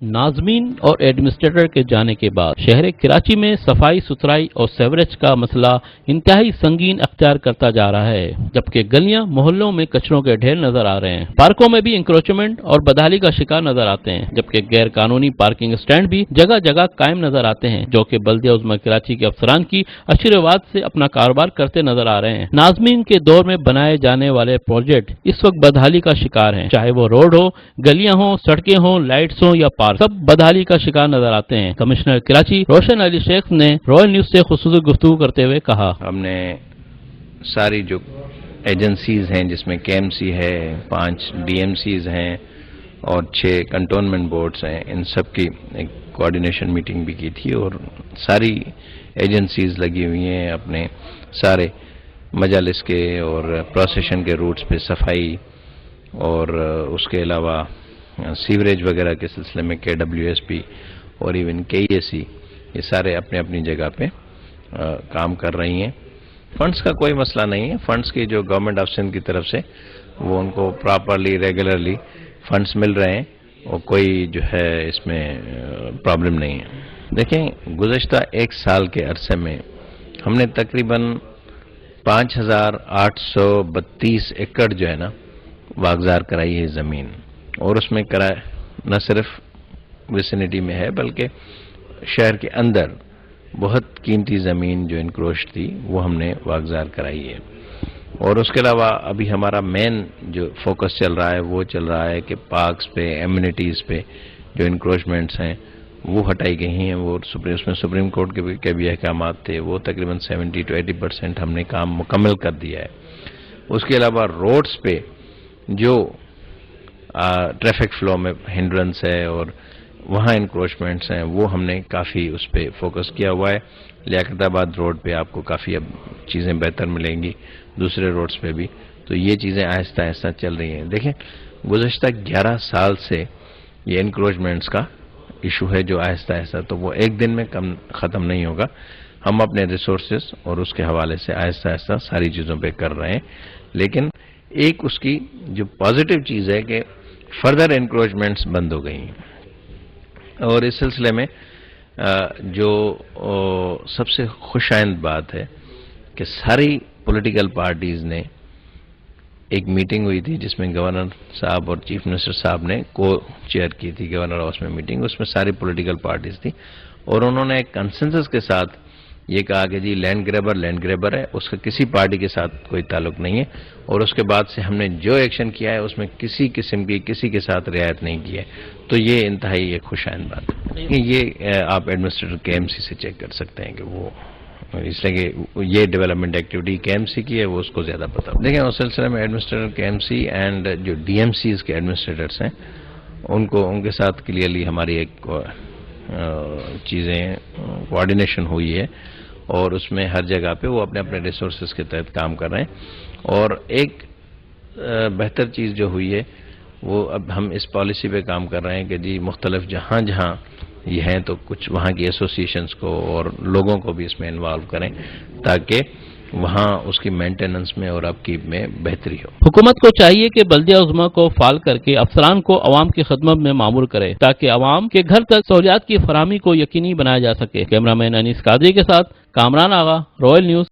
ناظمین اور ایڈمنسٹریٹر کے جانے کے بعد شہر کراچی میں صفائی ستھرائی اور سیوریج کا مسئلہ انتہائی سنگین اختیار کرتا جا رہا ہے، جبکہ گلیاں محلوں میں کچروں کے ڈھیر نظر آ رہے ہیں۔ پارکوں میں بھی انکروچمنٹ اور بدحالی کا شکار نظر آتے ہیں، جبکہ غیر قانونی پارکنگ سٹینڈ بھی جگہ جگہ قائم نظر آتے ہیں، جو کہ بلدیہ عظمی کراچی کے افسران کی اشروات سے اپنا کاروبار کرتے نظر آ رہے ہیں۔ ناظمین کے دور میں بنائے جانے والے پروجیکٹ اس وقت بدحالی کا شکار ہیں، چاہے وہ روڈ ہو، گلیاں ہوں، سڑکیں ہوں، لائٹس ہوں یا پارک، سب بدحالی کا شکار نظر آتے ہیں۔ کمشنر کراچی روشن علی شیخ نے رائل نیوز سے خصوصی گفتگو کرتے ہوئے کہا، ہم نے ساری جو ایجنسیز ہیں جس میں کے ایم سی ہے، 5 ڈی ایم سیز ہیں اور 6 کنٹونمنٹ بورڈز ہیں، ان سب کی ایک کوارڈینیشن میٹنگ بھی کی تھی، اور ساری ایجنسیز لگی ہوئی ہیں اپنے سارے مجالس کے اور پروسیشن کے روٹس پہ صفائی، اور اس کے علاوہ سیوریج وغیرہ کے سلسلے میں کے ڈبلیو ایس پی اور ایون کے ای سی، یہ سارے اپنے اپنی جگہ پہ کام کر رہی ہیں۔ فنڈز کا کوئی مسئلہ نہیں ہے، فنڈز کی جو گورنمنٹ آف سندھ کی طرف سے وہ ان کو پراپرلی ریگولرلی فنڈز مل رہے ہیں، اور کوئی جو ہے اس میں پرابلم نہیں ہے۔ دیکھیں، گزشتہ 1 سال کے عرصے میں ہم نے تقریباً 5832 ایکڑ جو ہے نا واگزار کرائی ہے زمین، اور اس میں نہ صرف ویسینٹی میں ہے بلکہ شہر کے اندر بہت قیمتی زمین جو انکروچ تھی وہ ہم نے واگزار کرائی ہے۔ اور اس کے علاوہ ابھی ہمارا مین جو فوکس چل رہا ہے وہ چل رہا ہے کہ پارکس پہ، ایمینٹیز پہ جو انکروچمنٹس ہیں وہ ہٹائی گئی ہیں، وہ اس میں سپریم کورٹ کے بھی احکامات تھے، وہ تقریباً 70 to 80% ہم نے کام مکمل کر دیا ہے۔ اس کے علاوہ روڈز پہ جو ٹریفک فلو میں ہنڈرنس ہے اور وہاں انکروچمنٹس ہیں وہ ہم نے کافی اس پہ فوکس کیا ہوا ہے۔ لیاقت آباد روڈ پہ آپ کو کافی اب چیزیں بہتر ملیں گی، دوسرے روڈز پہ بھی، تو یہ چیزیں آہستہ آہستہ چل رہی ہیں۔ دیکھیں، گزشتہ 11 سال سے یہ انکروچمنٹس کا ایشو ہے جو آہستہ آہستہ، تو وہ ایک دن میں ختم نہیں ہوگا۔ ہم اپنے ریسورسز اور اس کے حوالے سے آہستہ آہستہ ساری چیزوں پہ کر رہے ہیں، لیکن ایک اس کی جو پازیٹیو چیز ہے کہ فردر انکروچمنٹس بند ہو گئی ہیں۔ اور اس سلسلے میں جو سب سے خوش آئند بات ہے کہ ساری پولیٹیکل پارٹیز نے ایک میٹنگ ہوئی تھی جس میں گورنر صاحب اور چیف منسٹر صاحب نے کو چیئر کی تھی گورنر ہاؤس میں میٹنگ، اس میں ساری پولیٹیکل پارٹیز تھی، اور انہوں نے ایک کنسنسس کے ساتھ یہ کہا کہ جی لینڈ گریبر ہے، اس کا کسی پارٹی کے ساتھ کوئی تعلق نہیں ہے، اور اس کے بعد سے ہم نے جو ایکشن کیا ہے اس میں کسی قسم کی کسی کے ساتھ رعایت نہیں کی ہے، تو یہ انتہائی ایک خوش آئند بات ہے۔ یہ آپ ایڈمنسٹریٹر کے ایم سی سے چیک کر سکتے ہیں کہ وہ اس لیے کہ یہ ڈیولپمنٹ ایکٹیویٹی کے ایم سی کی ہے، وہ اس کو زیادہ پتہ ہے۔ دیکھیں، اس سلسلے میں ایڈمنسٹریٹر کے ایم سی اینڈ جو ڈی ایم سیز کے ایڈمنسٹریٹرس ہیں ان کے ساتھ کلیئرلی ہماری ایک چیزیں کوآرڈینیشن ہوئی ہے، اور اس میں ہر جگہ پہ وہ اپنے اپنے ریسورسز کے تحت کام کر رہے ہیں۔ اور ایک بہتر چیز جو ہوئی ہے وہ اب ہم اس پالیسی پہ کام کر رہے ہیں کہ جی مختلف جہاں جہاں یہ ہیں تو کچھ وہاں کی ایسوسیشنز کو اور لوگوں کو بھی اس میں انوالو کریں تاکہ وہاں اس کی مینٹیننس میں اور اپ کیپ میں بہتری ہو۔ حکومت کو چاہیے کہ بلدیہ عظمیٰ کو فعال کر کے افسران کو عوام کی خدمت میں معمور کرے تاکہ عوام کے گھر تک سہولیات کی فراہمی کو یقینی بنایا جا سکے۔ کیمرہ مین انیس قادری کے ساتھ کامران آغا، رائل نیوز۔